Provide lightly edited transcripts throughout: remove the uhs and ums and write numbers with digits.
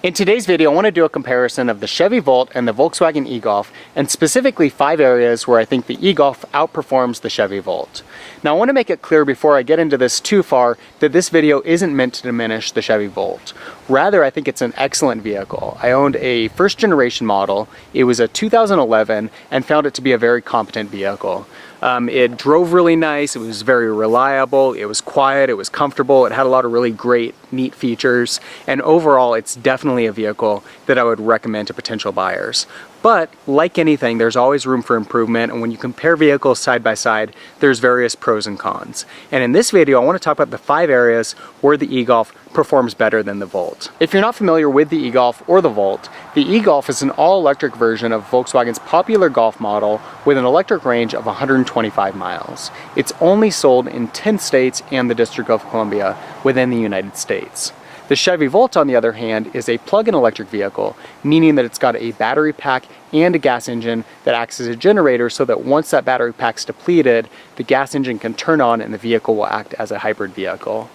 In today's video, I want to do a comparison of the Chevy Volt and the Volkswagen e-Golf, and specifically 5 areas where I think the e-Golf outperforms the Chevy Volt. Now I want to make it clear before I get into this too far that this video isn't meant to diminish the Chevy Volt. Rather, I think it's an excellent vehicle. I owned a first generation model. It was a 2011 and found it to be a very competent vehicle. It drove really nice, it was very reliable, it was quiet, it was comfortable, it had a lot of really great, neat features, and overall it's definitely a vehicle that I would recommend to potential buyers. But like anything, there's always room for improvement, and when you compare vehicles side by side, there's various pros and cons. And in this video, I want to talk about the 5 areas where the e-Golf performs better than the Volt. If you're not familiar with the e-Golf or the Volt, the e-Golf is an all-electric version of Volkswagen's popular Golf model with an electric range of 125 miles. It's only sold in 10 states and the District of Columbia within the United States. The Chevy Volt, on the other hand, is a plug-in electric vehicle, meaning that it's got a battery pack and a gas engine that acts as a generator so that once that battery pack's depleted, the gas engine can turn on and the vehicle will act as a hybrid vehicle.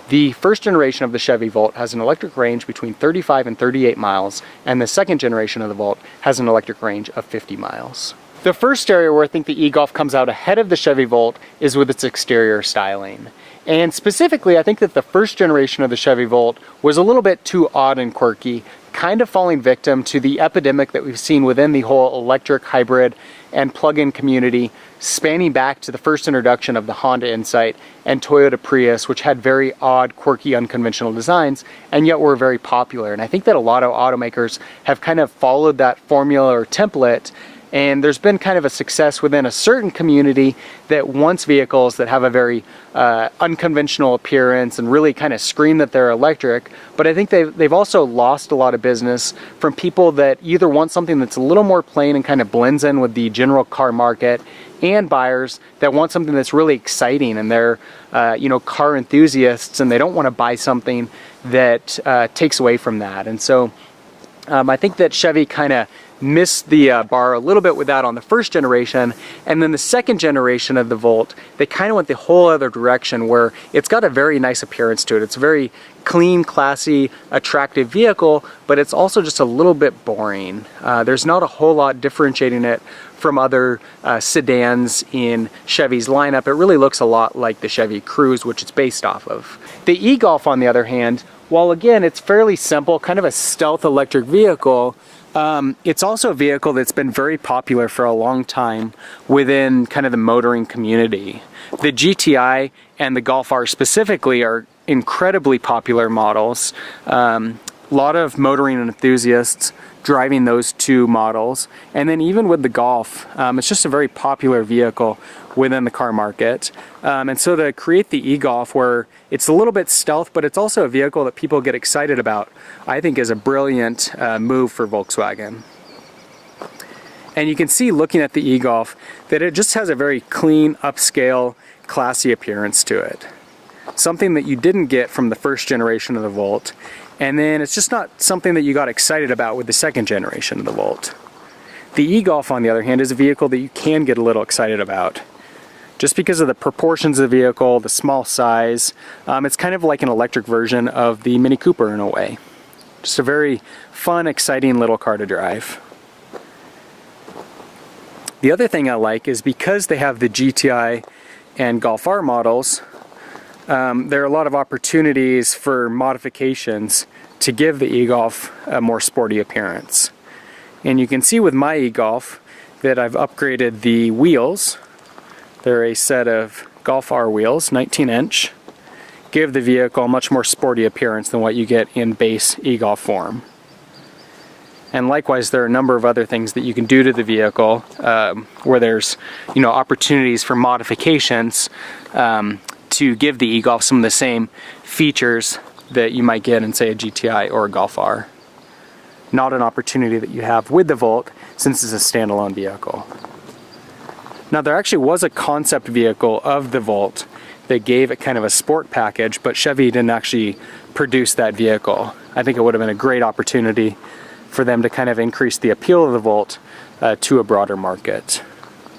The first generation of the Chevy Volt has an electric range between 35 and 38 miles, and the second generation of the Volt has an electric range of 50 miles. The first area where I think the e-Golf comes out ahead of the Chevy Volt is with its exterior styling. And specifically, I think that the first generation of the Chevy Volt was a little bit too odd and quirky, kind of falling victim to the epidemic that we've seen within the whole electric, hybrid, and plug-in community, spanning back to the first introduction of the Honda Insight and Toyota Prius, which had very odd, quirky, unconventional designs, and yet were very popular. And I think that a lot of automakers have kind of followed that formula or template, and there's been kind of a success within a certain community that wants vehicles that have a very unconventional appearance and really kind of scream that they're electric. But I think they've also lost a lot of business from people that either want something that's a little more plain and kind of blends in with the general car market, and buyers that want something that's really exciting and they're car enthusiasts and they don't want to buy something that takes away from that. And so I think that Chevy kind of missed the bar a little bit with that on the first generation, and then the second generation of the Volt, they kind of went the whole other direction where it's got a very nice appearance to it. It's a very clean, classy, attractive vehicle, but it's also just a little bit boring. There's not a whole lot differentiating it from other sedans in Chevy's lineup. It really looks a lot like the Chevy Cruze, which it's based off of. The e-Golf, on the other hand, while again it's fairly simple, kind of a stealth electric vehicle, it's also a vehicle that's been very popular for a long time within kind of the motoring community. The GTI and the Golf R specifically are incredibly popular models. A lot of motoring enthusiasts driving those two models, and then even with the Golf, it's just a very popular vehicle within the car market. And so to create the e-Golf, where it's a little bit stealth, but it's also a vehicle that people get excited about, I think is a brilliant move for Volkswagen. And you can see, looking at the e-Golf, that it just has a very clean, upscale, classy appearance to it. Something that you didn't get from the first generation of the Volt. And then it's just not something that you got excited about with the second generation of the Volt. The e-Golf, on the other hand, is a vehicle that you can get a little excited about. Just because of the proportions of the vehicle, the small size, it's kind of like an electric version of the Mini Cooper in a way. Just a very fun, exciting little car to drive. The other thing I like is because they have the GTI and Golf R models, there are a lot of opportunities for modifications to give the e-Golf a more sporty appearance. And you can see with my e-Golf that I've upgraded the wheels. They're a set of Golf R wheels, 19-inch, give the vehicle a much more sporty appearance than what you get in base e-Golf form. And likewise, there are a number of other things that you can do to the vehicle where there's opportunities for modifications to give the e-Golf some of the same features that you might get in, say, a GTI or a Golf R. Not an opportunity that you have with the Volt, since it's a standalone vehicle. Now, there actually was a concept vehicle of the Volt that gave it kind of a sport package, but Chevy didn't actually produce that vehicle. I think it would have been a great opportunity for them to kind of increase the appeal of the Volt to a broader market.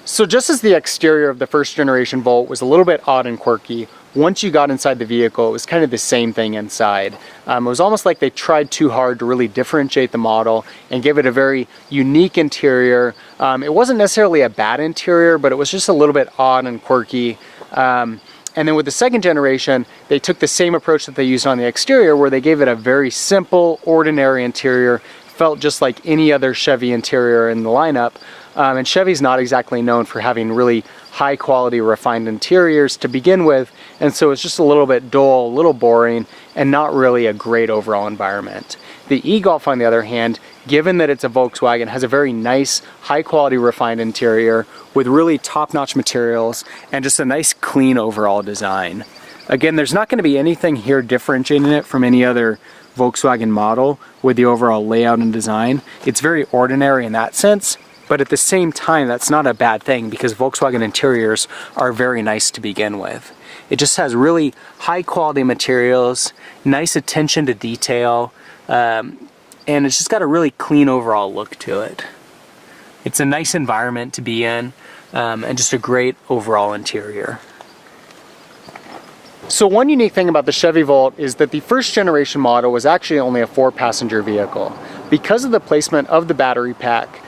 So just as the exterior of the first generation Volt was a little bit odd and quirky, once you got inside the vehicle, it was kind of the same thing inside. It was almost like they tried too hard to really differentiate the model and give it a very unique interior. It wasn't necessarily a bad interior, but it was just a little bit odd and quirky. And then with the second generation, they took the same approach that they used on the exterior, where they gave it a very simple, ordinary interior. Felt just like any other Chevy interior in the lineup. And Chevy's not exactly known for having really high quality refined interiors to begin with, and so it's just a little bit dull, a little boring, and not really a great overall environment. The e-Golf, on the other hand, given that it's a Volkswagen, has a very nice, high quality refined interior with really top-notch materials and just a nice clean overall design. Again, there's not going to be anything here differentiating it from any other Volkswagen model with the overall layout and design. It's very ordinary in that sense, but at the same time, that's not a bad thing because Volkswagen interiors are very nice to begin with. It just has really high quality materials, nice attention to detail, and it's just got a really clean overall look to it. It's a nice environment to be in, and just a great overall interior. So one unique thing about the Chevy Volt is that the first generation model was actually only a 4-passenger vehicle. Because of the placement of the battery pack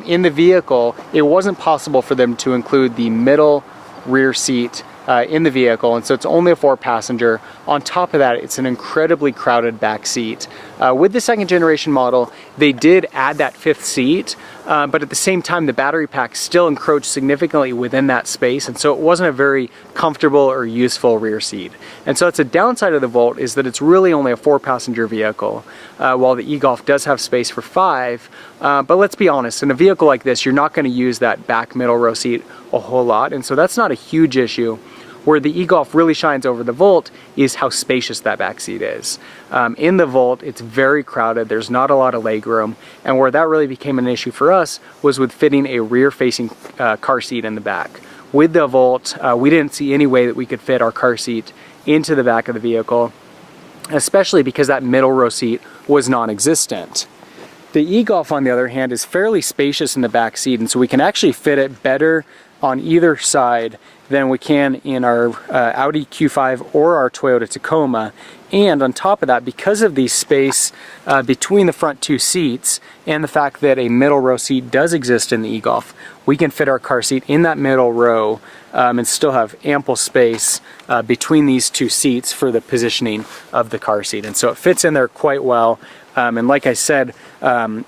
in the vehicle, it wasn't possible for them to include the middle rear seat in the vehicle, and so it's only a 4-passenger. On top of that, it's an incredibly crowded back seat. With the second generation model, they did add that 5th seat, but at the same time, the battery pack still encroached significantly within that space, and so it wasn't a very comfortable or useful rear seat. And so it's a downside of the Volt, is that it's really only a 4-passenger vehicle, while the e-Golf does have space for 5. But let's be honest, in a vehicle like this, you're not going to use that back middle row seat a whole lot, and so that's not a huge issue. Where the e-Golf really shines over the Volt is how spacious that back seat is. In the Volt, it's very crowded, there's not a lot of legroom, and where that really became an issue for us was with fitting a rear-facing car seat in the back. With the Volt, we didn't see any way that we could fit our car seat into the back of the vehicle, especially because that middle row seat was non-existent. The e-Golf, on the other hand, is fairly spacious in the back seat, and so we can actually fit it better on either side than we can in our Audi Q5 or our Toyota Tacoma. And on top of that, because of the space between the front 2 seats and the fact that a middle row seat does exist in the e-Golf, we can fit our car seat in that middle row and still have ample space between these 2 seats for the positioning of the car seat. And so it fits in there quite well. And like I said,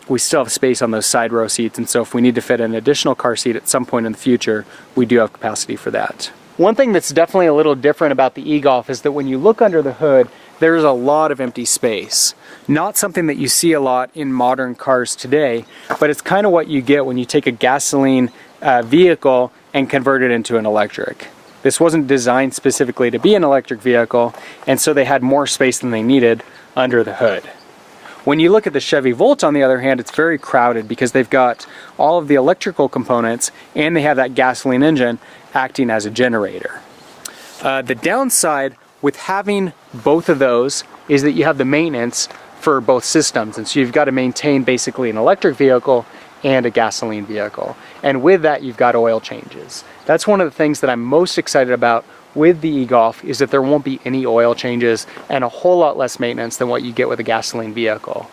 we still have space on those side row seats, and so if we need to fit an additional car seat at some point in the future, we do have capacity for that. One thing that's definitely a little different about the e-Golf is that when you look under the hood, there's a lot of empty space. Not something that you see a lot in modern cars today, but it's kind of what you get when you take a gasoline vehicle and convert it into an electric. This wasn't designed specifically to be an electric vehicle, and so they had more space than they needed under the hood. When you look at the Chevy Volt, on the other hand, it's very crowded because they've got all of the electrical components and they have that gasoline engine acting as a generator. The downside with having both of those is that you have the maintenance for both systems, and so you've got to maintain basically an electric vehicle and a gasoline vehicle. And with that, you've got oil changes. That's one of the things that I'm most excited about with the e-Golf, is that there won't be any oil changes and a whole lot less maintenance than what you get with a gasoline vehicle.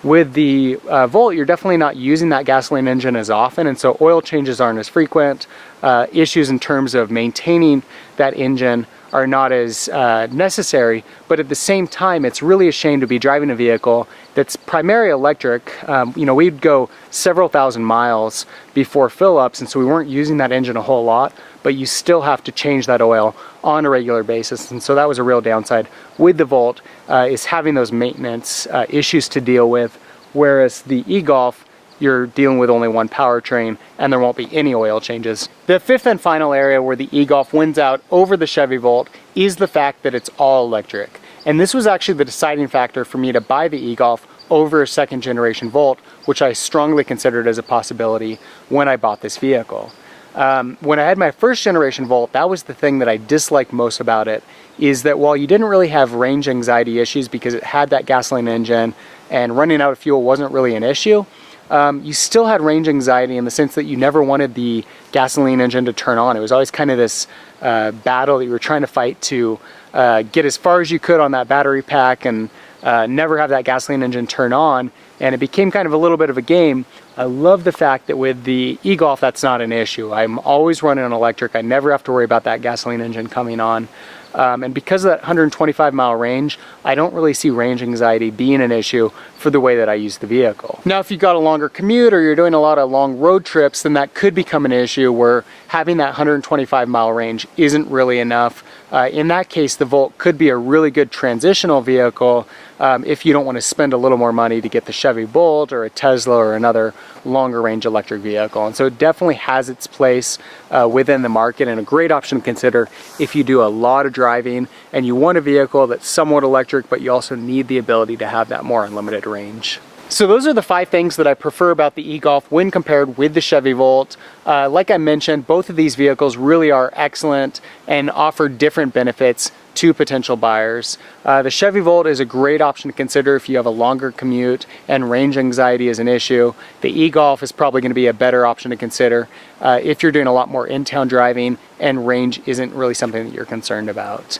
With the Volt, you're definitely not using that gasoline engine as often, and so oil changes aren't as frequent. Issues in terms of maintaining that engine are not as necessary, but at the same time, it's really a shame to be driving a vehicle that's primarily electric. We'd go several thousand miles before fill-ups, and so we weren't using that engine a whole lot, but you still have to change that oil on a regular basis, and so that was a real downside with the Volt, is having those maintenance issues to deal with, whereas the e-Golf, you're dealing with only one powertrain and there won't be any oil changes. The fifth and final area where the e-Golf wins out over the Chevy Volt is the fact that it's all electric. And this was actually the deciding factor for me to buy the e-Golf over a second generation Volt, which I strongly considered as a possibility when I bought this vehicle. When I had my first generation Volt, that was the thing that I disliked most about it, is that while you didn't really have range anxiety issues because it had that gasoline engine and running out of fuel wasn't really an issue, you still had range anxiety in the sense that you never wanted the gasoline engine to turn on. It was always kind of this battle that you were trying to fight to get as far as you could on that battery pack and never have that gasoline engine turn on, and it became kind of a little bit of a game. I love the fact that with the e-Golf that's not an issue. I'm always running on electric. I never have to worry about that gasoline engine coming on. And because of that 125 mile range, I don't really see range anxiety being an issue for the way that I use the vehicle. Now, if you've got a longer commute or you're doing a lot of long road trips, then that could become an issue where having that 125 mile range isn't really enough. In that case, the Volt could be a really good transitional vehicle if you don't want to spend a little more money to get the Chevy Volt or a Tesla or another longer range electric vehicle. And so it definitely has its place within the market and a great option to consider if you do a lot of driving and you want a vehicle that's somewhat electric, but you also need the ability to have that more unlimited range. So those are the 5 things that I prefer about the e-Golf when compared with the Chevy Volt. Like I mentioned, both of these vehicles really are excellent and offer different benefits to potential buyers. The Chevy Volt is a great option to consider if you have a longer commute and range anxiety is an issue. The e-Golf is probably going to be a better option to consider if you're doing a lot more in-town driving and range isn't really something that you're concerned about.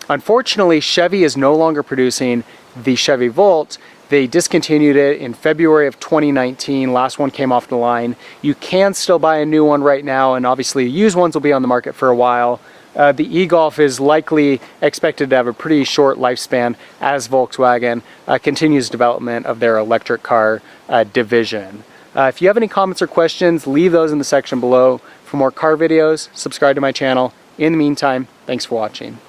Unfortunately, Chevy is no longer producing the Chevy Volt. They discontinued it in February of 2019. Last one came off the line. You can still buy a new one right now, and obviously used ones will be on the market for a while. The e-Golf is likely expected to have a pretty short lifespan as Volkswagen continues development of their electric car division. If you have any comments or questions, leave those in the section below. For more car videos, subscribe to my channel. In the meantime, thanks for watching.